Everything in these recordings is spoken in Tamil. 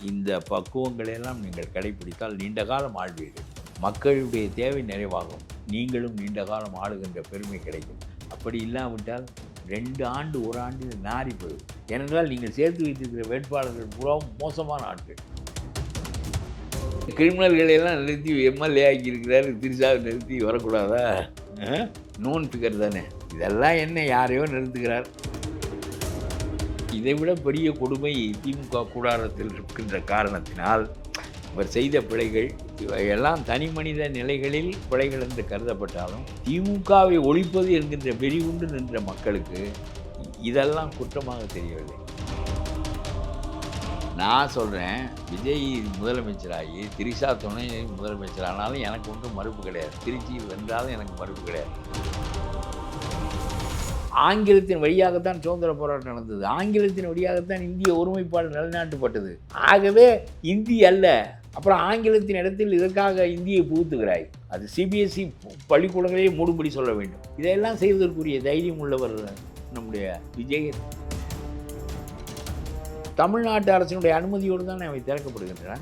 இந்த பக்குவங்களையெல்லாம் நீங்கள் கடைபிடித்தால் நீண்ட காலம் ஆள்வீர்கள். மக்களுடைய தேவை நிறைவாகும். நீங்களும் நீண்ட காலம் ஆளுகின்ற பெருமை கிடைக்கும். அப்படி இல்லாவிட்டால் 2 ஆண்டு 1 ஆண்டில் நாறி போயிடும். ஏனென்றால் நீங்கள் சேர்த்து வைத்திருக்கிற வேட்பாளர்கள் பூரா மோசமான ஆட்கள். கிரிமினல்களை எல்லாம் நிறுத்தி எம்எல்ஏ ஆக்கியிருக்கிறார், திரிசாவை நிறுத்தி வரக்கூடாதா? நோன் ஃபிகர் தானே. இதெல்லாம் என்ன, யாரையோ நிறுத்துகிறார். இதைவிட பெரிய கொடுமை திமுக கூடாரத்தில் இருக்கின்ற காரணத்தினால் இவர் செய்த பிழைகள் இவையெல்லாம் தனி மனித நிலைகளில் பிழைகள் என்று கருதப்பட்டாலும் திமுகவை ஒழிப்பது என்கின்ற வெறி உண்டு நின்ற மக்களுக்கு இதெல்லாம் குற்றமாக தெரியவில்லை. நான் சொல்கிறேன், விஜய் முதலமைச்சராகி திரிஷா துணை முதலமைச்சரானாலும் எனக்கு ஒன்றும் மறுப்பு கிடையாது. திருச்சியில் வென்றாலும் எனக்கு மறுப்பு கிடையாது. ஆங்கிலத்தின் வழியாகத்தான் சுதந்திர போராட்டம் நடந்தது. ஆங்கிலத்தின் வழியாகத்தான் இந்திய ஒருமைப்பாடு நிலைநாட்டப்பட்டது. ஆகவே இந்தி அல்ல, அப்புறம் ஆங்கிலத்தின் இடத்தில் இதற்காக இந்தியை புகுத்துகிறாய். அது சிபிஎஸ்இ பள்ளிக்கூடங்களையே மூடும்படி சொல்ல வேண்டும். இதையெல்லாம் செய்வதற்குரிய தைரியம் உள்ளவர் நம்முடைய விஜய். தமிழ்நாட்டு அரசினுடைய அனுமதியோடு தானே அவை திறக்கப்படுகின்றன.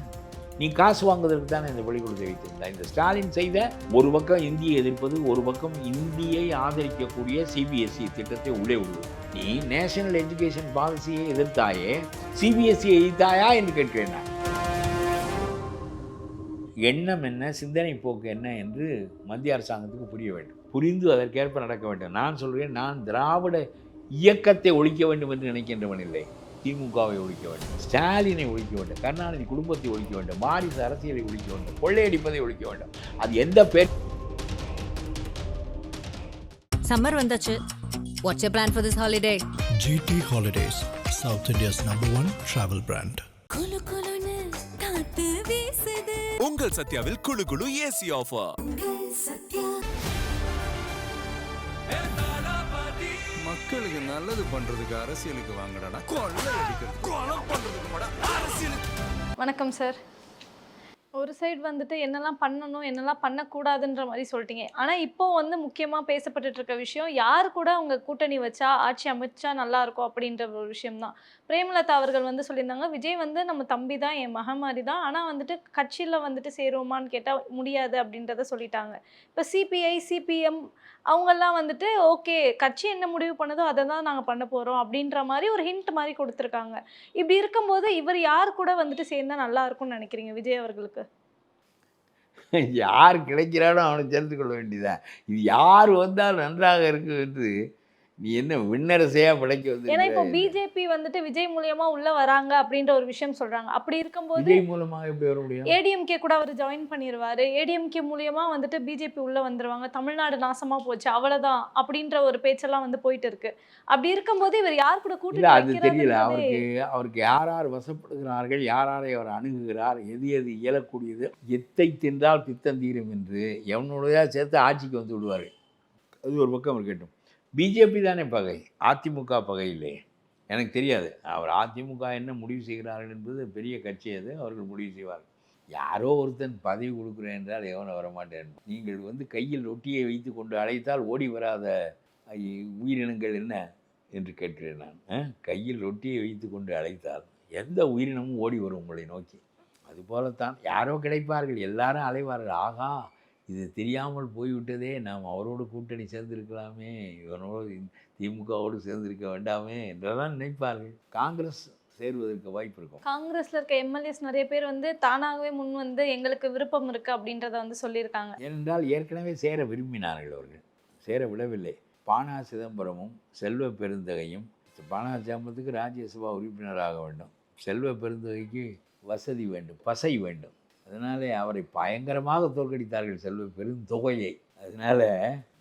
நீ காசு வாங்குவதற்கு தானே இந்த பள்ளிக்கூடத்தை வைத்திருந்தார். இந்த ஸ்டாலின் செய்த ஒரு பக்கம் இந்தியை எதிர்ப்பது, ஒரு பக்கம் இந்தியை ஆதரிக்கக்கூடிய சிபிஎஸ்இ திட்டத்தை உள்ளே விடுவது. நீ நேஷனல் எஜுகேஷன் பாலிசியை எதிர்த்தாயே, சிபிஎஸ்இ எதிர்த்தாயா என்று கேட்கிறேன். எண்ணம் என்ன, சிந்தனை போக்கு என்ன என்று மத்திய அரசாங்கத்துக்கு புரிய வேண்டும். புரிந்து அதற்கேற்ப நடக்க வேண்டும். நான் சொல்கிறேன், நான் திராவிட இயக்கத்தை ஒழிக்க வேண்டும் என்று நினைக்கின்றவன் இல்லை. திமுகவை ஒழிக்க வேண்டும், ஸ்டாலினை ஒழிக்க வேண்டும், கருணாநிதி குடும்பத்தை ஒழிக்க வேண்டும், வாரிசு அரசியலை ஒழிக்க வேண்டும், கொள்ளையடிப்பதை ஒழிக்க வேண்டும். அது எந்த பேர்? சம்மர் வந்தாச்சு. What's your plan for this holiday? GT Holidays, South India's #1 travel brand. குளு குளுன்னு காத்து வீசுது. உங்கள் சத்யாவில் குளு குளு ஏசி ஆஃபர். மக்களுக்கு நல்லது பண்றதுக்கு அரசியலுக்கு வாங்கடா, கொள்ளை அடிக்கிறது கொலை பண்றதுக்கு அரசியலுக்கு. வணக்கம் சார். ஒரு சைடு வந்துட்டு என்னெல்லாம் பண்ணணும், என்னெல்லாம் பண்ணக்கூடாதுன்ற மாதிரி சொல்லிட்டீங்க. ஆனால் இப்போ வந்து முக்கியமாக பேசப்பட்டு இருக்க விஷயம், யார் கூட அவங்க கூட்டணி வச்சா ஆட்சி அமைச்சா நல்லா இருக்கும் அப்படின்ற ஒரு விஷயம் தான். பிரேமலதா அவர்கள் வந்து சொல்லியிருந்தாங்க, விஜய் வந்து நம்ம தம்பி தான், என் மகன் மாதிரி தான், ஆனால் வந்துட்டு கட்சியில் வந்துட்டு சேருவோமான்னு கேட்டால் முடியாது அப்படின்றத சொல்லிட்டாங்க. இப்போ சிபிஐ, சிபிஎம் அவங்கெல்லாம் வந்துட்டு ஓகே, கட்சி என்ன முடிவு பண்ணதோ அதை தான் நாங்கள் பண்ண போகிறோம் அப்படின்ற மாதிரி ஒரு ஹிண்ட் மாதிரி கொடுத்துருக்காங்க. இப்படி இருக்கும்போது இவர் யார் கூட வந்துட்டு சேர்ந்தா நல்லா இருக்கும்னு நினைக்கிறீங்க விஜய் அவர்களுக்கு? யார் கிடைக்கிறானோ அவனை சேர்த்து கொள்ள வேண்டியதான். இது யார் வந்தால் நன்றாக இருக்கு என்று நீ என்ன விண்ணரசையா படைக்க வந்து? ஏன்னா இப்போ பிஜேபி வந்துட்டு விஜய் மூலியமா உள்ள வராங்க அப்படின்ற ஒரு விஷயம் சொல்றாங்க. அப்படி இருக்கும்போது விஜய் மூலமா எப்படி வர முடியும்? ஏடிஎம்கே கூட அவர் ஜாயின் பண்ணிடுவாரு. ஏடிஎம்கே மூலியமா வந்துட்டு பிஜேபி உள்ள வந்துருவாங்க, தமிழ்நாடு நாசமா போச்சு அவ்வளவுதான் அப்படின்ற ஒரு பேச்செல்லாம் வந்து போயிட்டு இருக்கு. அப்படி இருக்கும்போது இவர் யார் கூட கூட்டணி அது தெரியல. வைக்கிறாருன்றதே அவருக்கு யார் யார் வசப்படுகிறார்கள், யார் யாரை அவர் அணுகுகிறார், எது எது இயலக்கூடியது, எத்தை தின்றால் பித்தந்தீரும் என்று எவனோடயா சேர்த்து ஆட்சிக்கு வந்து விடுவார்கள். அது ஒரு பக்கம் இருக்கட்டும். பிஜேபி தானே பகை, அதிமுக பகை இல்லை. எனக்கு தெரியாது அவர் அதிமுக என்ன முடிவு செய்கிறார்கள் என்பது பெரிய கட்சி, அது அவர்கள் முடிவு செய்வார்கள். யாரோ ஒருத்தன் பதவி கொடுக்குறேன் என்றால் எவனை வரமாட்டேன். நீங்கள் வந்து கையில் ரொட்டியை வைத்து கொண்டு அழைத்தால் ஓடி வராத உயிரினங்கள் என்ன என்று கேட்கிறேன் நான். கையில் ரொட்டியை வைத்து கொண்டு அழைத்தால் எந்த உயிரினமும் ஓடி வரும் உங்களை நோக்கி. அதுபோலத்தான் யாரோ கிடைப்பார்கள், எல்லாரும் அலைவார்கள். ஆகா, இது தெரியாமல் போய்விட்டதே, நாம் அவரோடு கூட்டணி சேர்ந்திருக்கலாமே, இவனோடு திமுகவோடு சேர்ந்திருக்க வேண்டாமே என்றெல்லாம் நினைப்பார்கள். காங்கிரஸ் சேருவதற்கு வாய்ப்பு இருக்கும். காங்கிரஸ்ல இருக்க எம்எல்ஏஸ் நிறைய பேர் வந்து தானாகவே முன் வந்து எங்களுக்கு விருப்பம் இருக்கு அப்படின்றத வந்து சொல்லியிருக்காங்க. ஏனென்றால் ஏற்கனவே சேர விரும்பினார்கள், அவர்கள் சேர விடவில்லை. பானா சிதம்பரமும் செல்வ பெருந்தகையும், பானா சிதம்பரத்துக்கு ராஜ்யசபா உறுப்பினராக வேண்டும், செல்வ பெருந்தகைக்கு வசதி வேண்டும், பசை வேண்டும். அதனாலே அவரை பயங்கரமாக தோற்கடித்தார்கள், செல்வ பெருந்தொகையை. அதனால்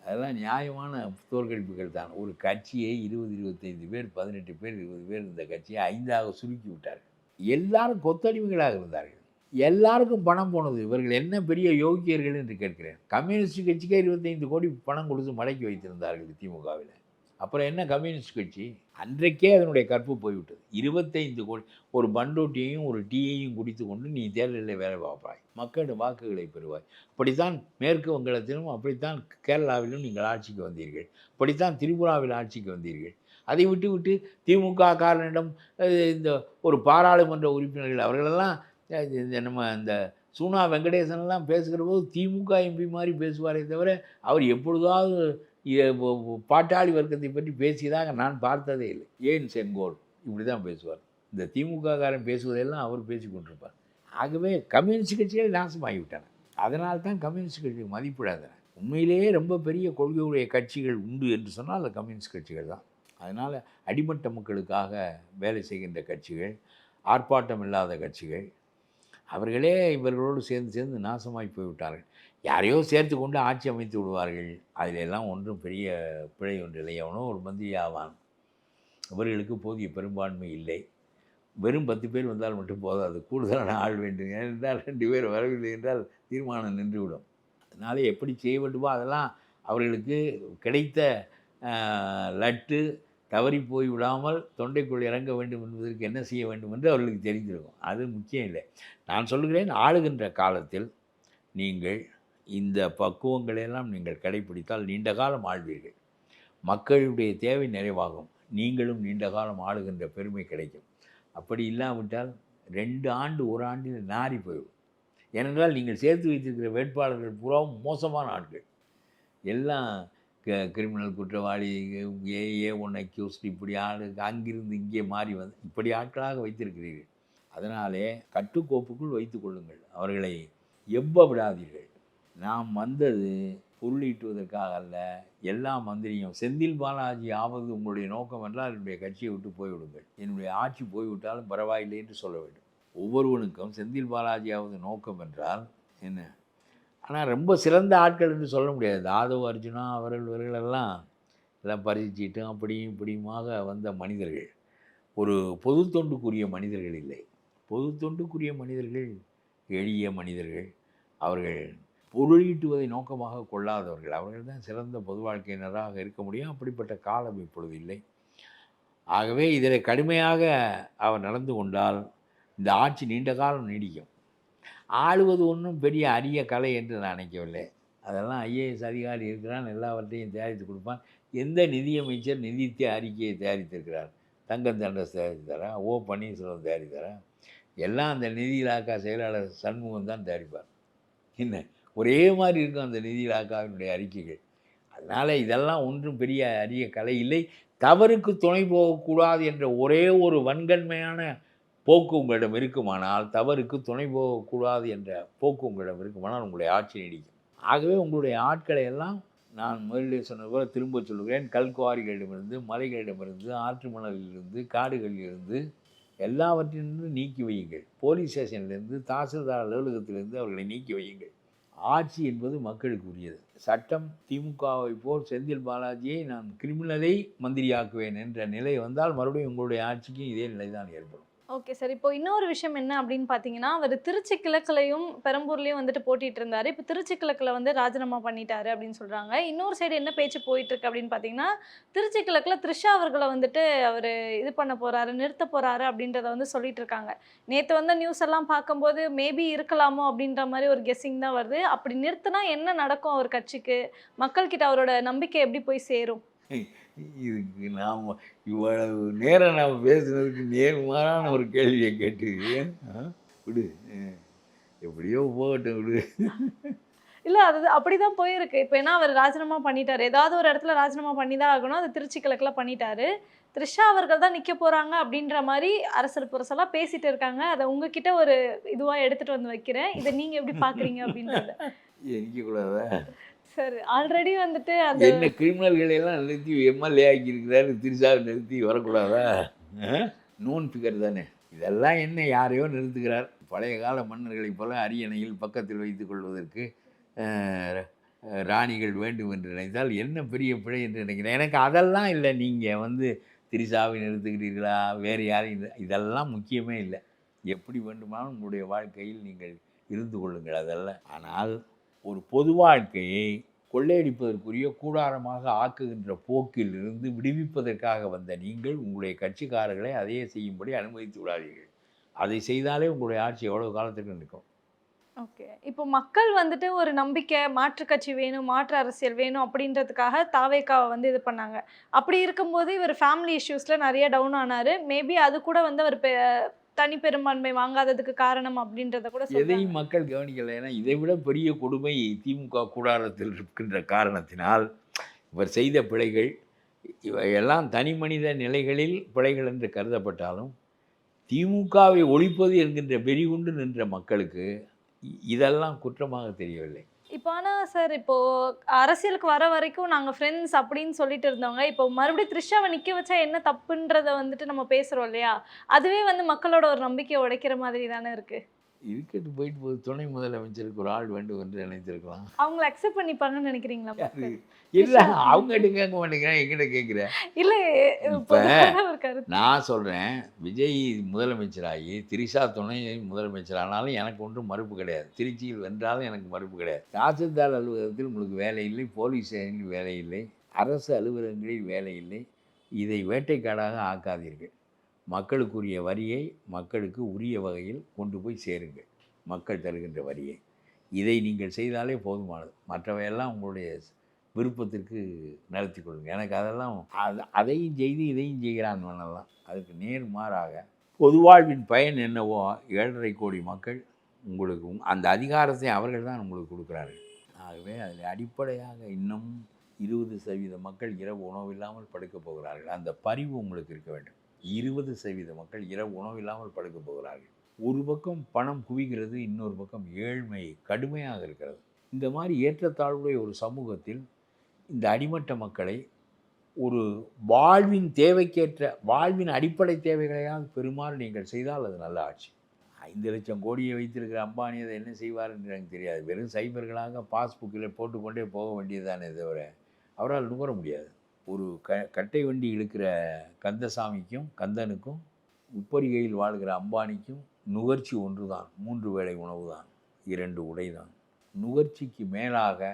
அதெல்லாம் நியாயமான தோற்கடிப்புகள் தான். ஒரு கட்சியை 20-25 பேர், 18 பேர், 20 பேர் இந்த கட்சியை 5ஆக சுருக்கி விட்டார்கள். எல்லாரும் கொத்தடிமைகளாக இருந்தார்கள், எல்லாருக்கும் பணம் போனது. இவர்கள் என்ன பெரிய யோகியர்கள் என்று கேட்கிறேன். கம்யூனிஸ்ட் கட்சிக்கே 25 கோடி பணம் கொடுத்து மடக்கி வைத்திருந்தார்கள் திமுகவில். அப்புறம் என்ன கம்யூனிஸ்ட் கட்சி? அன்றைக்கே அதனுடைய கற்பு போய்விட்டது. 25 கோடி ஒரு பண்டோட்டியையும் ஒரு டீயையும் குடித்து கொண்டு நீ தேர்தலில் வேலை பார்ப்பாய், மக்களின் வாக்குகளை பெறுவாய். அப்படித்தான் மேற்கு வங்கத்திலும், அப்படித்தான் கேரளாவிலும் நீங்கள் ஆட்சிக்கு வந்தீர்கள், அப்படித்தான் திரிபுராவில் ஆட்சிக்கு வந்தீர்கள். அதை விட்டு விட்டு திமுக காரனிடம் இந்த ஒரு பாராளுமன்ற உறுப்பினர்கள் அவர்களெல்லாம் இந்த நம்ம இந்த சூனா வெங்கடேசன்லாம் பேசுகிற போது திமுக எம்பி மாதிரி பேசுவாரே தவிர அவர் எப்பொழுதாவது பாட்டாளி வர்க்கத்தை பற்றி பேசியதாக நான் பார்த்ததே இல்லை. ஏன் செங்கோல் இப்படி தான் பேசுவார். இந்த திமுககாரன் பேசுவதெல்லாம் அவர் பேசி கொண்டிருப்பார். ஆகவே கம்யூனிஸ்ட் கட்சிகள் நாசமாகிவிட்டன. அதனால் தான் கம்யூனிஸ்ட் கட்சிகள் மதிப்பிடாதன. உண்மையிலேயே ரொம்ப பெரிய கொள்கையுடைய கட்சிகள் உண்டு என்று சொன்னால் அது கம்யூனிஸ்ட் கட்சிகள் தான். அதனால் அடிமட்ட மக்களுக்காக வேலை செய்கின்ற கட்சிகள், ஆர்ப்பாட்டம் இல்லாத கட்சிகள், அவர்களே இவர்களோடு சேர்ந்து நாசமாகி போய்விட்டார்கள். யாரையோ சேர்த்து கொண்டு ஆட்சி அமைத்து விடுவார்கள். அதிலெல்லாம் ஒன்றும் பெரிய பிழை ஒன்றில்லை. எவனோ ஒரு மந்திரி ஆவான். இவர்களுக்கு போதிய பெரும்பான்மை இல்லை. வெறும் 10 பேர் வந்தால் மட்டும் போதாது, கூடுதலான ஆள் வேண்டும். ஏனென்றால் 2 பேர் வரவில்லை என்றால் தீர்மானம் நின்றுவிடும். அதனால் எப்படி செய்ய வேண்டுமோ அதெல்லாம் அவர்களுக்கு கிடைத்த லட்டு தவறி போய் விடாமல் தொண்டைக்குள் இறங்க வேண்டும் என்பதற்கு என்ன செய்ய வேண்டும் என்று அவர்களுக்கு தெரிந்திருக்கும். அது முக்கியம் இல்லை. நான் சொல்கிறேன், ஆளுகின்ற காலத்தில் நீங்கள் இந்த பக்குவங்களெல்லாம் நீங்கள் கடைப்பிடித்தால் நீண்ட காலம் ஆழ்வீர்கள். மக்களுடைய தேவை நிறைவாகும். நீங்களும் நீண்ட காலம் ஆளுகின்ற பெருமை கிடைக்கும். அப்படி இல்லாவிட்டால் 2 ஆண்டு 1 ஆண்டில் நாறி போய்விடும். ஏனென்றால் நீங்கள் சேர்த்து வைத்திருக்கிற வேட்பாளர்கள் பூராவும் மோசமான ஆட்கள். எல்லாம் கிரிமினல் குற்றவாளி, A1 அக்யூஸ்ட், இப்படி ஆளு அங்கிருந்து இங்கே மாறி வந்து இப்படி ஆட்களாக வைத்திருக்கிறீர்கள். அதனாலே கட்டுக்கோப்புக்குள் வைத்து கொள்ளுங்கள். அவர்களை எவ்வ விடாதீர்கள். நாம் வந்தது பொருளீட்டுவதற்காக அல்ல. எல்லா மந்திரியும் செந்தில் பாலாஜி ஆவது உங்களுடைய நோக்கம் என்றால் என்னுடைய கட்சியை விட்டு போய்விடுங்கள். என்னுடைய ஆட்சி போய்விட்டாலும் பரவாயில்லை என்று சொல்ல வேண்டும். ஒவ்வொருவனுக்கும் செந்தில் பாலாஜி ஆவது நோக்கம் என்றால் என்ன? ஆனால் ரொம்ப சிறந்த ஆட்கள் என்று சொல்ல முடியாது. ஆதவ் அர்ஜுனா இவர்களெல்லாம் எல்லாம் பரிசிச்சிட்டும் அப்படியும் இப்படியுமாக வந்த மனிதர்கள். ஒரு பொது தொண்டுக்குரிய மனிதர்கள் இல்லை. பொது தொண்டுக்குரிய மனிதர்கள் எளிய மனிதர்கள். அவர்கள் பொருளீட்டுவதை நோக்கமாக கொள்ளாதவர்கள். அவர்கள் தான் சிறந்த பொது வாழ்க்கையினராக இருக்க முடியும். அப்படிப்பட்ட காலம் இப்பொழுது இல்லை. ஆகவே இதில் கடுமையாக அவர் நடந்து கொண்டால் இந்த ஆட்சி நீண்ட காலம் நீடிக்கும். ஆளுவது ஒன்றும் பெரிய அரிய கலை என்று நான் நினைக்கவில்லை. அதெல்லாம் IAS அதிகாரி இருக்கிறான், எல்லாவற்றையும் தயாரித்து கொடுப்பான். எந்த நிதியமைச்சர் நிதித்த அறிக்கையை தயாரித்திருக்கிறார்? தங்கம் தென்னரசு தயாரித்தாரா? O பன்னீர்செல்வம் தயாரித்தாரா? எல்லாம் அந்த நிதி இலாக்கா செயலாளர் சண்முகம் தான் தயாரிப்பார். என்ன ஒரே மாதிரி இருக்கும் அந்த நிதி இலாக்காவினுடைய அறிக்கைகள். அதனால் இதெல்லாம் ஒன்றும் பெரிய அரிய கலை இல்லை. தவறுக்கு துணை போகக்கூடாது என்ற ஒரே ஒரு வன்கண்மையான போக்கு உங்களிடம் இருக்குமானால், தவறுக்கு துணை போகக்கூடாது என்ற போக்கு உங்களிடம் இருக்குமானால் உங்களுடைய ஆட்சி நீடிக்கும். ஆகவே உங்களுடைய ஆட்களை எல்லாம் நான் முதலிலே சொன்னது போல திரும்ப சொல்கிறேன், கல்குவாரிகளிடமிருந்து, மலைகளிடமிருந்து, ஆற்று மணலிலிருந்து, காடுகளிலிருந்து எல்லாவற்றிலிருந்து நீக்கி வையுங்கள். போலீஸ் ஸ்டேஷன்லேருந்து, தாசில்தார் அலுவலகத்திலிருந்து அவர்களை நீக்கி வையுங்கள். ஆட்சி என்பது மக்களுக்கு உரியது. சட்டம் திமுகவை போல் செந்தில் பாலாஜியை நான் கிரிமினலை மந்திரியாக்குவேன் என்ற நிலை வந்தால் மறுபடியும் உங்களுடைய ஆட்சிக்கும் இதே நிலை தான் ஏற்படும். Okay sir. இப்போ இன்னொரு விஷயம் என்ன அப்படின்னு பார்த்தீங்கன்னா, அவர் திருச்சி கிழக்குலையும் பெரம்பூர்லேயும் வந்துட்டு போட்டிட்டு இருந்தார். இப்போ திருச்சி கிழக்கில் வந்து ராஜினாமா பண்ணிட்டாரு அப்படின்னு சொல்கிறாங்க. இன்னொரு சைடு என்ன பேச்சு போயிட்டுருக்கு அப்படின்னு பார்த்தீங்கன்னா, திருச்சி கிழக்கில் த்ரிஷா அவர்களை வந்துட்டு அவர் இது பண்ண போகிறாரு, நிறுத்த போகிறாரு அப்படின்றத வந்து சொல்லிட்டு இருக்காங்க. நேற்று வந்த நியூஸ் எல்லாம் பார்க்கும்போது மேபி இருக்கலாமோ அப்படின்ற மாதிரி ஒரு கெஸ்ஸிங் தான் வருது. அப்படி நிறுத்தினா என்ன நடக்கும் அவர் கட்சிக்கு? மக்கள்கிட்ட அவரோட நம்பிக்கை எப்படி போய் சேரும்? இதுக்கு நாம் இவ்வளவு நேரம் நாம் பேசுனதுக்கு நேர்மாறான ஒரு கேள்வியை கேட்டு விடு, எப்படியோ போகட்டும் விடு. இல்லை, அது அப்படி தான் போயிருக்கு. இப்போ ஏன்னா அவர் ராஜினாமா பண்ணிட்டாரு. ஏதாவது ஒரு இடத்துல ராஜினாமா பண்ணி தான் ஆகணும். அது திருச்சி கிழக்கில் பண்ணிட்டாரு. த்ரிஷா அவர்கள் தான் நிற்க போகிறாங்க அப்படின்ற மாதிரி அரசல் புரசலாக பேசிட்டு இருக்காங்க. அதை உங்ககிட்ட ஒரு இதுவாக எடுத்துகிட்டு வந்து வைக்கிறேன். இதை நீங்கள் எப்படி பார்க்குறீங்க அப்படின்றத. நிற்கக்கூடாதா? சார் ஆல்ரெடி வந்துட்டு அந்த என்ன கிரிமினல்களை எல்லாம் நிறுத்தி MLA ஆக்கியிருக்கிறாரு, திருச்சாவை நிறுத்தி வரக்கூடாதா? நோன் ஃபிகர் தானே இதெல்லாம். என்ன யாரையோ நிறுத்துகிறார். பழைய கால மன்னர்களைப் போல அரியணையில் பக்கத்தில் வைத்துக் கொள்வதற்கு ராணிகள் வேண்டும் என்று நினைத்தால் என்ன பெரிய பிழை என்று நினைக்கிறேன். எனக்கு அதெல்லாம் இல்லை. நீங்கள் வந்து திரிசாவை நிறுத்துகிறீர்களா, வேறு யாரையும், இதெல்லாம் முக்கியமே இல்லை. எப்படி வேண்டுமானாலும் உங்களுடைய வாழ்க்கையில் நீங்கள் இருந்து கொள்ளுங்கள், அதெல்லாம். ஆனால் ஒரு பொது வாழ்க்கையை கொள்ளையடிப்பதற்குரிய கூடாரமாக ஆக்குகின்ற போக்கில் இருந்து விடுவிப்பதற்காக வந்த நீங்கள் உங்களுடைய கட்சிக்காரர்களை அதையே செய்யும்படி அனுமதித்து விடாதீர்கள். அதை செய்தாலே உங்களுடைய ஆட்சி எவ்வளவு காலத்துக்கு நிற்கும். ஓகே. இப்போ மக்கள் வந்துட்டு ஒரு நம்பிக்கை, மாற்று கட்சி வேணும், மாற்று அரசியல் வேணும் அப்படின்றதுக்காக தாவேக்காவ வந்து இது பண்ணாங்க. அப்படி இருக்கும்போது இவர் ஃபேமிலி இஷ்யூஸ்ல நெறைய டவுன் ஆனாரு. மேபி அது கூட வந்து அவர் தனி பெரும்பான்மை வாங்காததுக்கு காரணம் அப்படின்றத கூட சொல்றாங்க. எதையும் மக்கள் கவனிக்கல. ஏன்னா இதை விட பெரிய கொடுமை திமுக கூடாரத்தில் இருக்கின்ற காரணத்தினால் இவர் செய்த பிழைகள் இவையெல்லாம் தனி மனித நிலைகளில் பிழைகள் என்று கருதப்பட்டாலும் திமுகவை ஒழிப்பது என்கின்ற வெறி கொண்டு நின்ற மக்களுக்கு இதெல்லாம் குற்றமாக தெரியவில்லை. இப்போ ஆனா சார், இப்போ அரசியலுக்கு வர வரைக்கும் நாங்க ஃப்ரெண்ட்ஸ் அப்படின்னு சொல்லிட்டு இருந்தவங்க, இப்போ மறுபடியும் த்ரிஷாவை நிக்க வச்சா என்ன தப்புன்றத வந்துட்டு நம்ம பேசுறோம் இல்லையா? அதுவே வந்து மக்களோட ஒரு நம்பிக்கையை உடைக்கிற மாதிரி தானே இருக்கு. இருக்கட்டு போயிட்டு போகுது. துணை முதலமைச்சருக்கு ஒரு ஆள் வேண்டும் என்று நினைத்திருக்கலாம். அவங்கள அக்செப்ட் பண்ணிப்பாங்கன்னு நினைக்கிறீங்களா மக்கள்? இல்லை, அவங்ககிட்ட கேட்க மாட்டேங்கிறேன், எங்கிட்ட கேட்குறேன். இல்ல இப்போ ஒரு கருத்து. நான் சொல்கிறேன், விஜய் முதலமைச்சராகி திரிஷா துணை முதலமைச்சரானாலும் எனக்கு ஒன்றும் மறுப்பு கிடையாது. திருச்சியில் வென்றாலும் எனக்கு மறுப்பு கிடையாது. தாசில்தார் அலுவலகத்தில் உங்களுக்கு வேலை இல்லை, போலீஸ் ஸ்டேஷனில் வேலை இல்லை, அரசு அலுவலகங்களில் வேலை இல்லை. இதை வேட்டைக்காடாக ஆக்காதீர்கள். மக்களுக்குரிய வரியை மக்களுக்கு உரிய வகையில் கொண்டு போய் சேருங்கள். மக்கள் தருகின்ற வரியை இதை நீங்கள் செய்தாலே போதுமானது. மற்றவையெல்லாம் உங்களுடைய விருப்பத்திற்கு நடத்தி கொள்ளுங்கள். எனக்கு அதெல்லாம் அதையும் செய்து இதையும் செய்கிறான் பண்ணலாம். அதுக்கு நேர்மாறாக பொது வாழ்வின் பயன் என்னவோ 7.5 கோடி மக்கள் உங்களுக்கு அந்த அதிகாரத்தை அவர்கள் தான் உங்களுக்கு கொடுக்குறார்கள். ஆகவே அதில் அடிப்படையாக இன்னும் 20% மக்கள் இரவு உணவு இல்லாமல் படுக்கப் போகிறார்கள். அந்த பரிவு உங்களுக்கு இருக்க வேண்டும். 20% மக்கள் இரவு உணவு இல்லாமல் படுக்கப் போகிறார்கள். ஒரு பக்கம் பணம் குவிகிறது, இன்னொரு பக்கம் ஏழ்மை கடுமையாக இருக்கிறது. இந்த மாதிரி ஏற்றத்தாழ்வுடைய ஒரு சமூகத்தில் இந்த அடிமட்ட மக்களை ஒரு வாழ்வின் தேவைக்கேற்ற வாழ்வின் அடிப்படை தேவைகளையாவது பெருமாறு நீங்கள் செய்தால் அது நல்ல ஆட்சி. 5 லட்சம் கோடியை வைத்திருக்கிற அம்பானி அதை என்ன செய்வார் என்று எனக்கு தெரியாது. வெறும் சைபர்களாக பாஸ்புக்கில் போட்டுக்கொண்டே போக வேண்டியதுதானே தவிர அவரால் நுகர முடியாது. ஒரு கட்டை வண்டி இழுக்கிற கந்தசாமிக்கும் கந்தனுக்கும் உப்பரிகையில் வாழ்கிற அம்பானிக்கும் நுகர்ச்சி ஒன்று தான். 3 வேளை உணவு தான், 2 உடை தான். நுகர்ச்சிக்கு மேலாக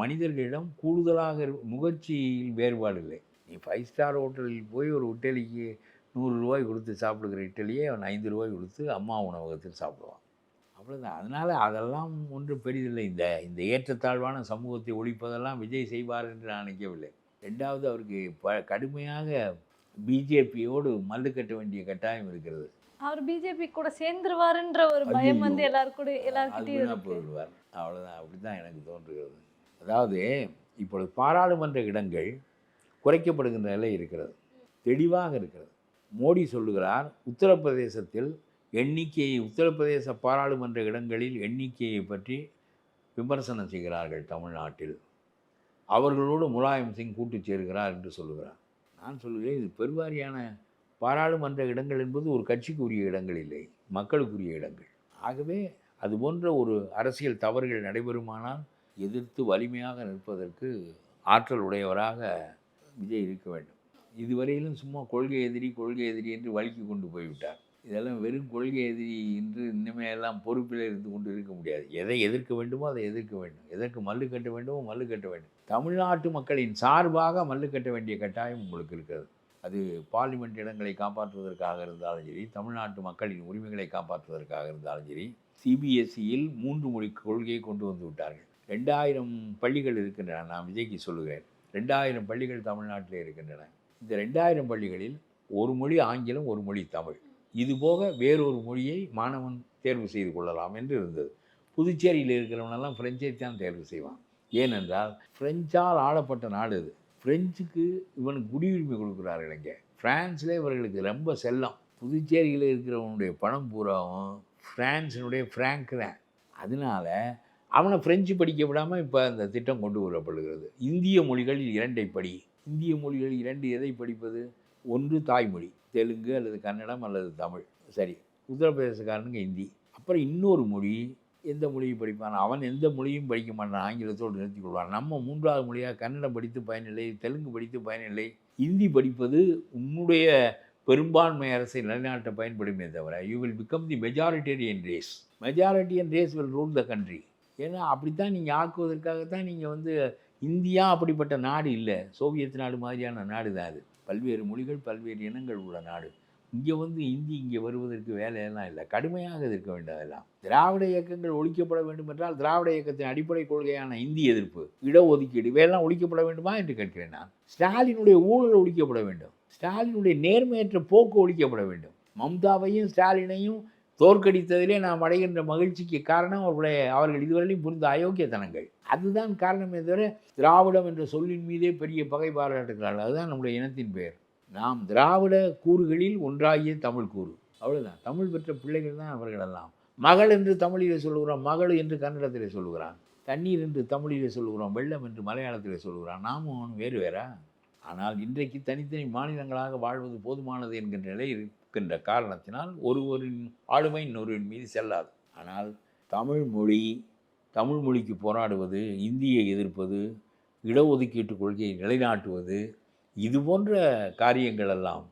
மனிதர்களிடம் கூடுதலாக நுகர்ச்சியில் வேறுபாடு இல்லை. நீ 5 ஸ்டார் ஹோட்டலில் போய் ஒரு இட்டலிக்கு 100 ரூபாய் கொடுத்து சாப்பிடுகிற இட்டலியே அவன் 5 ரூபாய் கொடுத்து அம்மா உணவகத்தில் சாப்பிடுவான். அவ்வளோதான். அதனால் அதெல்லாம் ஒன்றும் பெரிதில்லை. இந்த ஏற்றத்தாழ்வான சமூகத்தை ஒழிப்பதெல்லாம் விஜய் செய்வார் என்று நான் நினைக்கவில்லை. 2வது, அவருக்கு கடுமையாக பிஜேபியோடு மல்லு கட்ட வேண்டிய கட்டாயம் இருக்கிறது. அவர் பிஜேபி கூட சேர்ந்துருவாருன்ற ஒரு பயம் வந்து எல்லார்கிட்டையும் போயிடுவார். அவ்வளோதான். அப்படி தான் எனக்கு தோன்றுகிறது. அதாவது இப்பொழுது பாராளுமன்ற இடங்கள் குறைக்கப்படுகின்ற நிலை இருக்கிறது, தெளிவாக இருக்கிறது. மோடி சொல்லுகிறார், உத்தரப்பிரதேசத்தில் உத்தரப்பிரதேச பாராளுமன்ற இடங்களில் எண்ணிக்கையை பற்றி விமர்சனம் செய்கிறார்கள் தமிழ்நாட்டில். அவர்களோடு முலாயம் சிங் கூட்டு சேர்கிறார் என்று சொல்லுகிறார். நான் சொல்லுகிறேன், இது பெருவாரியான பாராளுமன்ற இடங்கள் என்பது ஒரு கட்சிக்கு உரிய இடங்கள் இல்லை, மக்களுக்குரிய இடங்கள். ஆகவே அது போன்ற ஒரு அரசியல் தவறுகள் நடைபெறுமானால் எதிர்த்து வலிமையாக நிற்பதற்கு ஆற்றல் உடையவராக விஜய் இருக்க வேண்டும். இதுவரையிலும் சும்மா கொள்கை எதிரி என்று வலிக்கு கொண்டு போய்விட்டார். இதெல்லாம் வெறும் கொள்கை எதிரி என்று இன்னுமே எல்லாம் பொறுப்பில் இருந்து கொண்டு இருக்க முடியாது. எதை எதிர்க்க வேண்டுமோ அதை எதிர்க்க வேண்டும், எதற்கு மல்லு கட்ட வேண்டுமோ மல்லு கட்ட வேண்டும். தமிழ்நாட்டு மக்களின் சார்பாக மல்லு கட்ட வேண்டிய கட்டாயம் உங்களுக்கு இருக்கிறது. அது பார்லிமெண்ட் இடங்களை காப்பாற்றுவதற்காக இருந்தாலும் சரி, தமிழ்நாட்டு மக்களின் உரிமைகளை காப்பாற்றுவதற்காக இருந்தாலும் சரி. சிபிஎஸ்சியில் 3 மொழி கொள்கையை கொண்டு வந்து விட்டார்கள். 2000 பள்ளிகள் இருக்கின்றன. நான் விஜய்க்கு சொல்லுகிறேன், 2000 பள்ளிகள் தமிழ்நாட்டில் இருக்கின்றன. இந்த 2000 பள்ளிகளில் ஒரு மொழி ஆங்கிலம், ஒரு மொழி தமிழ். இதுபோக வேறொரு மொழியை மாணவன் தேர்வு செய்து கொள்ளலாம் என்று இருந்தது. புதுச்சேரியில் இருக்கிறவனெல்லாம் ஃப்ரெஞ்சை தான் தேர்வு செய்வான். ஏனென்றால் ஃப்ரெஞ்சால் ஆளப்பட்ட நாடு அது. ஃப்ரெஞ்சுக்கு இவனுக்கு குடியுரிமை கொடுக்குறார்கள். இங்கே ஃப்ரான்ஸில் இவர்களுக்கு ரொம்ப செல்லம். புதுச்சேரியில் இருக்கிறவனுடைய பணம் பூராவும் ஃப்ரான்ஸினுடைய ஃப்ராங்க் தான். அதனால் அவனை ஃப்ரெஞ்சு படிக்க விடாமல் இப்போ அந்த திட்டம் கொண்டு வரப்படுகிறது. இந்திய மொழிகளில் 2 படி. இந்திய மொழிகளில் 2 எதை படிப்பது? ஒன்று தாய்மொழி, தெலுங்கு அல்லது கன்னடம் அல்லது தமிழ். சரி, உத்தரப்பிரதேசக்காரனுக்கு ஹிந்தி. அப்புறம் இன்னொரு மொழி, எந்த மொழியை படிப்பான்? அவன் எந்த மொழியும் படிக்க மாட்டான், ஆங்கிலத்தோடு நிறுத்தி கொள்வான். நம்ம 3வது மொழியாக கன்னடம் படித்து பயனில்லை, தெலுங்கு படித்து பயனில்லை. ஹிந்தி படிப்பது உன்னுடைய பெரும்பான்மை அரசை நிலைநாட்ட பயன்படுமே தவிர, you will become the majoritarian race. Majoritarian race will rule the country. ஏன்னா அப்படித்தான் நீங்கள் ஆக்குவதற்காகத்தான் நீங்கள் இந்தியா அப்படிப்பட்ட நாடு இல்லை, சோவியத் நாடு மாதிரியான நாடு தான் அது. பல்வேறு மொழிகள், பல்வேறு இனங்கள் உள்ள நாடு. இங்கே வந்து இந்தி இங்கே வருவதற்கு வேலையெல்லாம் இல்லை, கடுமையாக எதிர்க்க வேண்டும். அதெல்லாம் திராவிட இயக்கங்கள் ஒழிக்கப்பட வேண்டும் என்றால் திராவிட இயக்கத்தின் அடிப்படை கொள்கையான இந்தி எதிர்ப்பு, இடஒதுக்கீடு இவையெல்லாம் ஒழிக்கப்பட வேண்டுமா என்று கேட்கிறேன் நான். ஸ்டாலினுடைய ஊழல் ஒழிக்கப்பட வேண்டும், ஸ்டாலினுடைய நேர்மையற்ற போக்கு ஒழிக்கப்பட வேண்டும். மம்தாவையும் ஸ்டாலினையும் தோற்கடித்ததிலே நாம் அடைகின்ற மகிழ்ச்சிக்கு காரணம் அவர்கள் இதுவரையிலும் புரிந்த அயோக்கியத்தனங்கள். அதுதான் காரணமே தவிர திராவிடம் என்ற சொல்லின் மீதே பெரிய பகை பாராட்டுகிறார்கள். அதுதான் நம்முடைய இனத்தின் பெயர். நாம் திராவிட கூறுகளில் ஒன்றாகிய தமிழ் கூறு, அவ்வளோதான். தமிழ் பெற்ற பிள்ளைகள் தான் அவர்களெல்லாம். மகள் என்று தமிழிலே சொல்லுகிறோம், மகள் என்று கன்னடத்திலே சொல்லுகிறான். தண்ணீர் என்று தமிழிலே சொல்லுகிறோம், வெள்ளம் என்று மலையாளத்திலே சொல்லுகிறான். நாமும் வேறு வேறா? ஆனால் இன்றைக்கு தனித்தனி மாநிலங்களாக வாழ்வது போதுமானது என்கின்ற நிலை இருக்கின்ற காரணத்தினால் ஒருவரின் ஆளுமை இன்னொருவரின் மீது செல்லாது. ஆனால் தமிழ் மொழிக்கு போராடுவது, இந்தியை எதிர்ப்பது, இடஒதுக்கீட்டு கொள்கையை நிலைநாட்டுவது, இது போன்ற காரியங்கள் எல்லாம்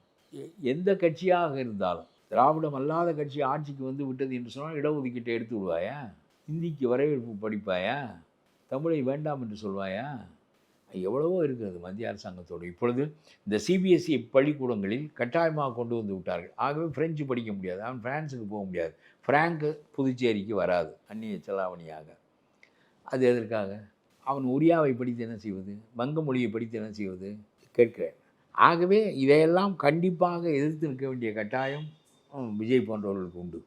எந்த கட்சியாக இருந்தாலும், திராவிடம் அல்லாத கட்சி ஆட்சிக்கு வந்து விட்டது என்று சொன்னால் இடஒதுக்கீட்டை எடுத்து விடுவாயா? இந்திக்கு வரவேற்பு படிப்பாயா? தமிழை வேண்டாம் என்று சொல்வாயா? எவ்வளவோ இருக்கிறது மத்திய அரசாங்கத்தோடு. இப்பொழுது இந்த சிபிஎஸ்இ பள்ளிக்கூடங்களில் கட்டாயமாக கொண்டு வந்து விட்டார்கள். ஆகவே பிரெஞ்சு படிக்க முடியாது, அவன் பிரான்ஸுக்கு போக முடியாது, ஃப்ராங்கு புதுச்சேரிக்கு வராது அந்நிய செலாவணியாக. அது எதற்காக? அவன் ஒரியாவை படித்து என்ன செய்வது? வங்க மொழியை படித்து என்ன செய்வது? கேட்கிறேன். ஆகவே இதையெல்லாம் கண்டிப்பாக எதிர்த்து நிற்க வேண்டிய கட்டாயம் விஜய் போன்றவர்களுக்கு உண்டு.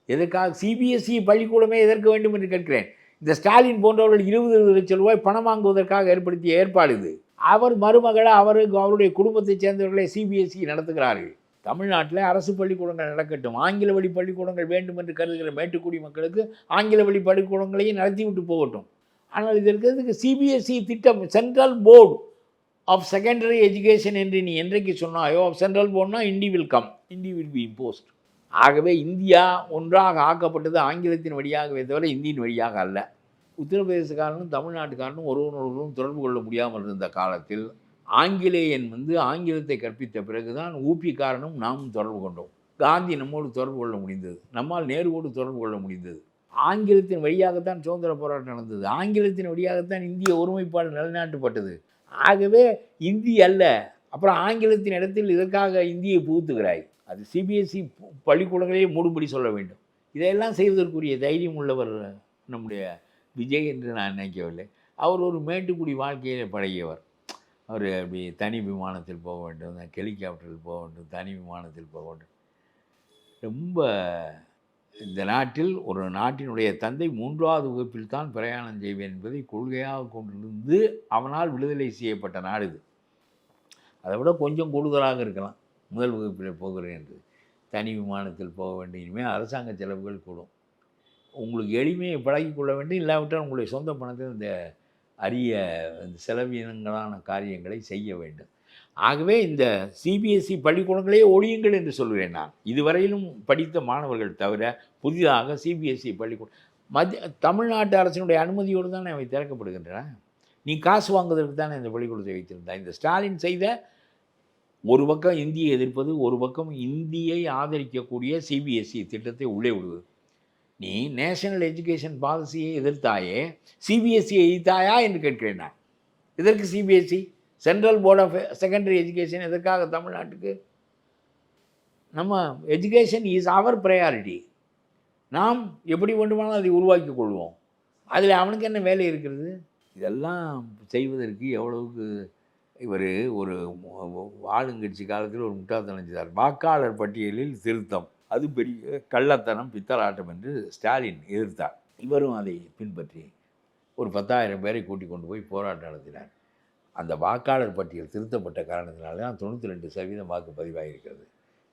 எதற்காக சிபிஎஸ்இ பள்ளிக்கூடமே எதற்கு வேண்டும் என்று கேட்கிறேன். இந்த ஸ்டாலின் போன்றவர்கள் 20 லட்சம் ரூபாய் பணம் வாங்குவதற்காக ஏற்படுத்திய ஏற்பாடு இது. அவர் மருமகளை அவருடைய குடும்பத்தைச் சேர்ந்தவர்களை சிபிஎஸ்இ நடத்துகிறார்கள். தமிழ்நாட்டில் அரசு பள்ளிக்கூடங்கள் நடக்கட்டும், ஆங்கில வழி பள்ளிக்கூடங்கள் வேண்டும் என்று கருதுகிற மேட்டுக்குடி மக்களுக்கு ஆங்கில வழி பள்ளிக்கூடங்களையும் நடத்திவிட்டு போகட்டும். ஆனால் இதற்கு சிபிஎஸ்இ திட்டம், central board of secondary education என்று நீ என்றைக்கு சொன்னாயோ, சென்ட்ரல் போர்டுனா Hindi will come, Hindi will be imposed. ஆகவே இந்தியா ஒன்றாக ஆக்கப்பட்டது ஆங்கிலத்தின் வழியாகவே தவிர இந்தியின் வழியாக அல்ல. உத்தரப்பிரதேசக்காரனும் தமிழ்நாட்டுக்காரனும் ஒருவரும் தொடர்பு கொள்ள முடியாமல் இருந்த காலத்தில் ஆங்கிலேயன் வந்து ஆங்கிலத்தை கற்பித்த பிறகுதான் ஊபிக்காரனும் நாமும் தொடர்பு கொண்டோம். காந்தி நம்மோடு தொடர்பு கொள்ள முடிந்தது, நம்மால் நேருவோடு தொடர்பு கொள்ள முடிந்தது. ஆங்கிலத்தின் வழியாகத்தான் சுதந்திர போராட்டம் நடந்தது, ஆங்கிலத்தின் வழியாகத்தான் இந்திய ஒருமைப்பாடு நிலைநாட்டப்பட்டது. ஆகவே இந்தி அல்ல, அப்புறம் ஆங்கிலத்தின் இடத்தில் இதற்காக இந்தியை புகுத்துகிறாய். அது சிபிஎஸ்இ பள்ளிக்கூடங்களையே மூடும்படி சொல்ல வேண்டும். இதையெல்லாம் செய்வதற்குரிய தைரியம் உள்ளவர் நம்முடைய விஜய் என்று நான் நினைக்கவில்லை. அவர் ஒரு மேட்டுக்குடி வாழ்க்கையில் பழகியவர். அவர் அப்படி தனி விமானத்தில் போக வேண்டும், ஹெலிகாப்டரில் போக வேண்டும், தனி விமானத்தில் போக வேண்டும். ரொம்ப இந்த நாட்டில் ஒரு நாட்டினுடைய தந்தை 3வது வகுப்பில் தான் பிரயாணம் செய்வேன் என்பதை கொள்கையாக கொண்டிருந்து அவனால் விடுதலை செய்யப்பட்ட நாடு இது. அதை விட கொஞ்சம் கூடுதலாக இருக்கலாம். முதல் வகுப்பில் போகிறேன் என்று தனி விமானத்தில் போக வேண்டும். இனிமேல் அரசாங்க செலவுகள் கூடும். உங்களுக்கு எளிமையை பழகிக்கொள்ள வேண்டும். இல்லாவிட்டால் உங்களுடைய சொந்த பணத்தில் இந்த அரிய செலவினங்களான காரியங்களை செய்ய வேண்டும். ஆகவே இந்த சிபிஎஸ்இ பள்ளிக்கூடங்களே ஒழியுங்கள் என்று சொல்கிறேன் நான். இதுவரையிலும் படித்த மாணவர்கள் தவிர புதிதாக சிபிஎஸ்இ பள்ளிக்கூடம் தமிழ்நாட்டு அரசினுடைய அனுமதியோடு தானே அவை திறக்கப்படுகின்றன. நீ காசு வாங்குவதற்கு தானே இந்த பள்ளிக்கூடத்தை வைத்திருந்தா. இந்த ஸ்டாலின் செய்த ஒரு பக்கம் இந்தியை எதிர்ப்பது, ஒரு பக்கம் இந்தியை ஆதரிக்கக்கூடிய சிபிஎஸ்இ திட்டத்தை உள்ளே விடுவது. நீ நேஷனல் எஜுகேஷன் பாலிசியை எதிர்த்தாயே, சிபிஎஸ்சியை எதிர்த்தாயா என்று கேட்கிறேன் நான். இதற்கு CBSE central board of secondary education எதற்காக தமிழ்நாட்டுக்கு? நம்ம எஜுகேஷன் இஸ் அவர் ப்ரையாரிட்டி. நாம் எப்படி வேண்டுமானாலும் அதை உருவாக்கி கொள்வோம். அதில் அவனுக்கு என்ன வேலை இருக்கிறது? இதெல்லாம் செய்வதற்கு எவ்வளவுக்கு இவர் ஒரு ஆளுங்கட்சி காலத்தில் ஒரு முட்டாள்தனம் செய்தார். வாக்காளர் பட்டியலில் திருத்தம், அது பெரிய கள்ளத்தனம், பித்தலாட்டம் என்று ஸ்டாலின் எதிர்த்தார். இவரும் அதை பின்பற்றி ஒரு 10,000 பேரை கூட்டிக் கொண்டு போய் போராட்டம் நடத்தினார். அந்த வாக்காளர் பட்டியல் திருத்தப்பட்ட காரணத்தினால தான் 92% வாக்கு பதிவாகியிருக்கிறது.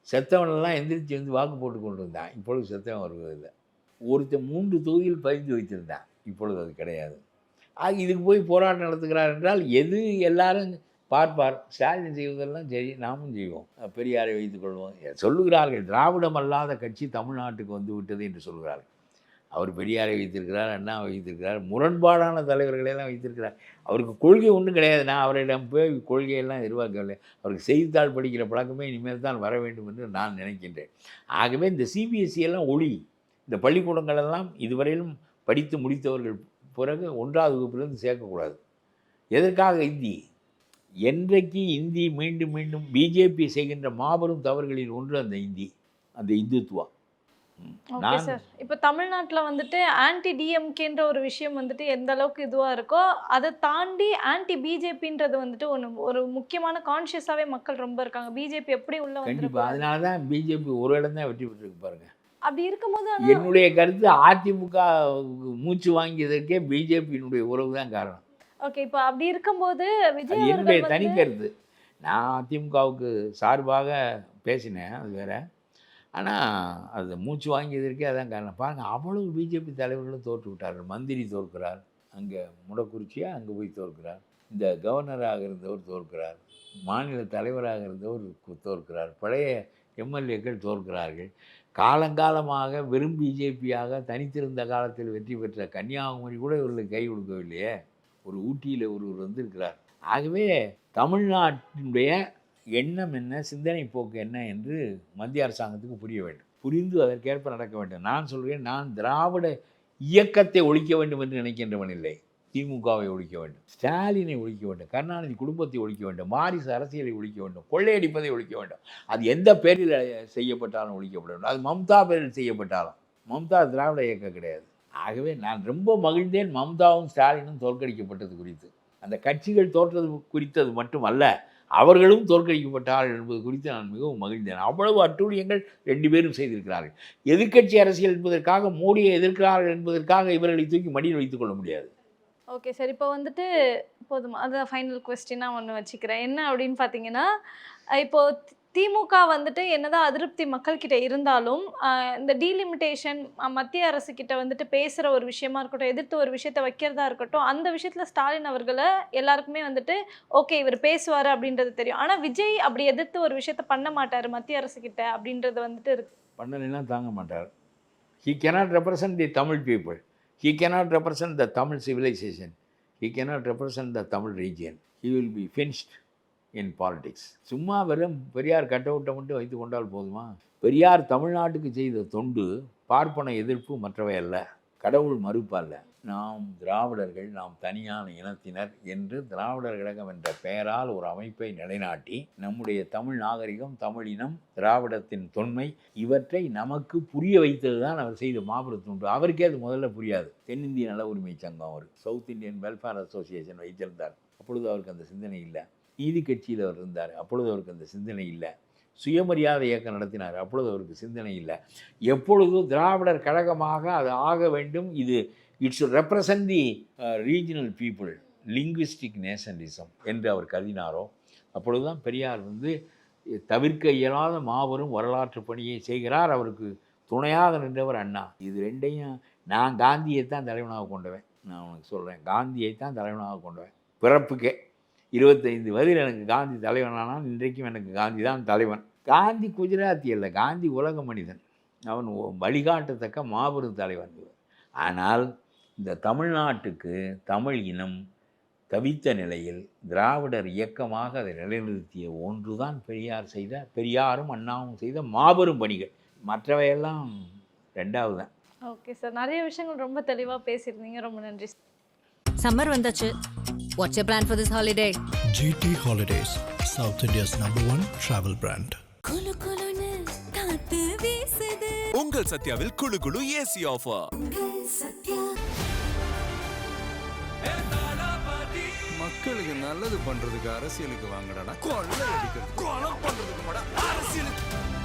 செத்தவனெல்லாம் எந்திரிச்சு வந்து வாக்கு போட்டு கொண்டு வந்தான். இப்பொழுது செத்தவன் வருவதில்லை. ஒருத்தன் 3 தொகுதியில் பதிந்து வைத்திருந்தான், இப்பொழுது அது கிடையாது. ஆக இதுக்கு போய் போராட்டம் நடத்துகிறார் என்றால் எது எல்லாரும் பார்ப்பார். ஸ்டாலின் செய்வதெல்லாம் சரி, நாமும் செய்வோம். பெரியாரை வைத்துக்கொள்வோம் சொல்லுகிறார்கள். திராவிடம் அல்லாத கட்சி தமிழ்நாட்டுக்கு வந்து விட்டது என்று சொல்கிறார்கள். அவர் பெரியாரை வைத்திருக்கிறார், அண்ணா வைத்திருக்கிறார், முரண்பாடான தலைவர்களெல்லாம் வைத்திருக்கிறார். அவருக்கு கொள்கை ஒன்றும் கிடையாது. நான் அவரிடம் போய் கொள்கையெல்லாம் எதிர்பார்க்கவில்லை. அவருக்கு செய்தித்தாள் படிக்கிற பழக்கமே இனிமேல் தான் வர வேண்டும் என்று நான் நினைக்கின்றேன். ஆகவே இந்த சிபிஎஸ்சி எல்லாம் ஒளி. இந்த பள்ளிக்கூடங்களெல்லாம் இதுவரையிலும் படித்து முடித்தவர்கள் பிறகு 1வது வகுப்பிலிருந்து சேர்க்கக்கூடாது. எதற்காக இந்தி? என்றைக்கு இந்தி மீண்டும் மீண்டும் பிஜேபி செய்கின்ற மாபெரும் தவறுகளில் ஒன்று அந்த இந்தி, அந்த இந்துத்துவா. ஓகே நான் சார். இப்போ தமிழ்நாட்டில் வந்துட்டு ஆன்டி டிஎம்கேன்ற ஒரு விஷயம் வந்துட்டு எந்த அளவுக்கு இதுவாக இருக்கோ அதை தாண்டி ஆன்டி பிஜேபின்றது வந்துட்டு ஒரு முக்கியமான கான்ஷியஸாகவே மக்கள் ரொம்ப இருக்காங்க. பிஜேபி எப்படி உள்ள கண்டிப்பாக வந்து அதனால தான் பிஜேபி ஒரு இடம் தான் வெற்றி பெற்றிருக்கு பாருங்க. அப்படி இருக்கும்போது என்னுடைய கருத்து அதிமுக மூச்சு வாங்கியதற்கே பிஜேபியினுடைய உறவு தான் காரணம். ஓகே, இப்போ அப்படி இருக்கும்போது அது விஜய் என்னுடைய அவர்கள் தனி வந்து கருத்து. நான் அதிமுகவுக்கு சார்பாக பேசினேன், அது வேற. ஆனால் அது மூச்சு வாங்கியதற்கே அதான் காரணம். பாருங்கள், அவ்வளவு பிஜேபி தலைவர்களும் தோற்று விட்டார்கள். மந்திரி தோற்கிறார், அங்கே முடக்குறிச்சியாக அங்கே போய் தோற்கிறார். இந்த கவர்னராக இருந்தவர் தோற்கிறார், மாநில தலைவராக இருந்தவர் தோற்கிறார், பழைய எம்எல்ஏக்கள் தோற்கிறார்கள். காலங்காலமாக வெறும் பிஜேபியாக தனித்திருந்த காலத்தில் வெற்றி பெற்ற கன்னியாகுமரி கூட இவர்களுக்கு கை கொடுக்கவில்லையே. ஒரு ஊட்டியில் ஒருவர் வந்திருக்கிறார். ஆகவே தமிழ்நாட்டினுடைய எண்ணம் என்ன, சிந்தனை போக்கு என்ன என்று மத்திய அரசாங்கத்துக்கு புரிய வேண்டும். புரிந்து அதற்கேற்ப நடக்க வேண்டும். நான் சொல்கிறேன், நான் திராவிட இயக்கத்தை ஒழிக்க வேண்டும் என்று நினைக்கின்றவன் இல்லை. திமுகவை ஒழிக்க வேண்டும், ஸ்டாலினை ஒழிக்க வேண்டும், கருணாநிதி குடும்பத்தை ஒழிக்க வேண்டும், வாரிசு அரசியலை ஒழிக்க வேண்டும், கொள்ளையடிப்பதை ஒழிக்க வேண்டும். அது எந்த பேரில் செய்யப்பட்டாலும் ஒழிக்கப்பட வேண்டும். அது மம்தா பேரில் செய்யப்பட்டாலும். மம்தா திராவிட இயக்கம் கிடையாது. ஆகவே நான் ரொம்ப மகிழ்ந்தேன் மம்தாவும் ஸ்டாலினும் தோற்கடிக்கப்பட்டது குறித்து. அந்த கட்சிகள் தோற்றது குறித்தது மட்டுமல்ல, அவர்களும் தோற்கடிக்கப்பட்டார்கள் என்பது குறித்து நான் மிகவும் மகிழ்ந்தேன். அவ்வளவு அட்டூழியங்கள் ரெண்டு பேரும் செய்திருக்கிறார்கள். எதிர்க்கட்சி அரசியல் என்பதற்காக, மோடியை எதிர்க்கிறார்கள் என்பதற்காக இவர்களை தூக்கி மடியில் வைத்துக் கொள்ள முடியாது. Okay sir. இப்போ வந்துட்டு போதுமா, அதான் ஃபைனல் கொஸ்டினாக ஒன்று வச்சுக்கிறேன். என்ன அப்படின்னு பார்த்தீங்கன்னா, இப்போது திமுக வந்துட்டு என்னதான் அதிருப்தி மக்கள்கிட்ட இருந்தாலும் இந்த டீலிமிட்டேஷன் மத்திய அரசு கிட்ட வந்துட்டு பேசுகிற ஒரு விஷயமா இருக்கட்டும், எதிர்த்து ஒரு விஷயத்த வைக்கிறதா இருக்கட்டும், அந்த விஷயத்தில் ஸ்டாலின் அவர்களை எல்லாருக்குமே வந்துட்டு ஓகே இவர் பேசுவார் அப்படின்றது தெரியும். ஆனால் விஜய் அப்படி எதிர்த்து ஒரு விஷயத்த பண்ண மாட்டார் மத்திய அரசு கிட்ட அப்படின்றது வந்துட்டு இருக்கு. பண்ணலைன்னா தாங்க மாட்டார். He cannot represent the Tamil people. He cannot represent the Tamil civilization. He cannot represent the Tamil region. He will be finished in politics. சும்மா வெறும் பெரியார் கட்டவுட்டை மட்டும் வைத்து கொண்டால் போதுமா? பெரியார் தமிழ்நாட்டுக்கு செய்த தொண்டு பார்ப்பன எதிர்ப்பு மற்றவை அல்ல, கடவுள் மறுப்பு அல்ல. நாம் திராவிடர்கள், நாம் தனியான இனத்தினர் என்று திராவிடர் கழகம் என்ற பெயரால் ஒரு அமைப்பை நிலைநாட்டி நம்முடைய தமிழ் நாகரிகம், தமிழினம், திராவிடத்தின் தொன்மை இவற்றை நமக்கு புரிய வைத்தது தான் அவர் செய்த மாபெரும் தொண்டு. அவருக்கே அது முதல்ல புரியாது. தென்னிந்திய நல உரிமை சங்கம், அவர் சவுத் இந்தியன் வெல்ஃபேர் அசோசியேஷன் வைத்திருந்தார். அப்பொழுது அவருக்கு அந்த சிந்தனை இல்லை. நீதி கட்சியில் அவர் இருந்தார், அப்பொழுது அவருக்கு அந்த சிந்தனை இல்லை. சுயமரியாதை இயக்கம் நடத்தினார், அப்பொழுது அவருக்கு சிந்தனை இல்லை. எப்பொழுதும் திராவிடர் கழகமாக அது ஆக வேண்டும், இது it should represent the regional people, linguistic nationalism என்று அவர் கருதினாரோ அப்பொழுது தான் பெரியார் தவிர்க்க இயலாத மாபெரும் வரலாற்று பணியை செய்கிறார். அவருக்கு துணையாக நின்றவர் அண்ணா. இது ரெண்டையும் நான் காந்தியை தான் தலைவனாக கொண்டவன். நான் உனக்கு சொல்கிறேன், காந்தியை தான் தலைவனாக கொண்டவன். பிறப்புக்கே 25 வயதில் எனக்கு காந்தி தலைவனானால் இன்றைக்கும் எனக்கு காந்தி தான் தலைவன். காந்தி குஜராத்தி அல்ல, காந்தி உலக மனிதன். அவன் வழிகாட்டத்தக்க மாபெரும் தலைவன். ஆனால் இந்த தமிழ்நாட்டுக்கு தமிழ் இனம் தவித்த நிலையில் திராவிடர் இயக்கமாக அதை நிலைநிறுத்திய ஒன்றுதான் பெரியாரும் அண்ணாவும் செய்த மாபெரும் பணிகள். மற்றவையெல்லாம் ரெண்டாவது தான். ஓகே சார், நிறைய விஷயங்கள் ரொம்ப தெளிவாக பேசியிருந்தீங்க. ரொம்ப நன்றி. Summer vandachu. What's your plan for this holiday? GT Holidays, South India's #1 travel brand. Kulu kulunu kaathu veesudhu. உங்கள் சத்யாவில் குளு குளு ஏசி ஆஃபர். மக்களுக்கு நல்லது பண்றதுக்கு அரசியலுக்கு வாங்கடா, கொள்ளை அடிக்கிறது, கொலை பண்றதுக்கு அரசியலுக்கு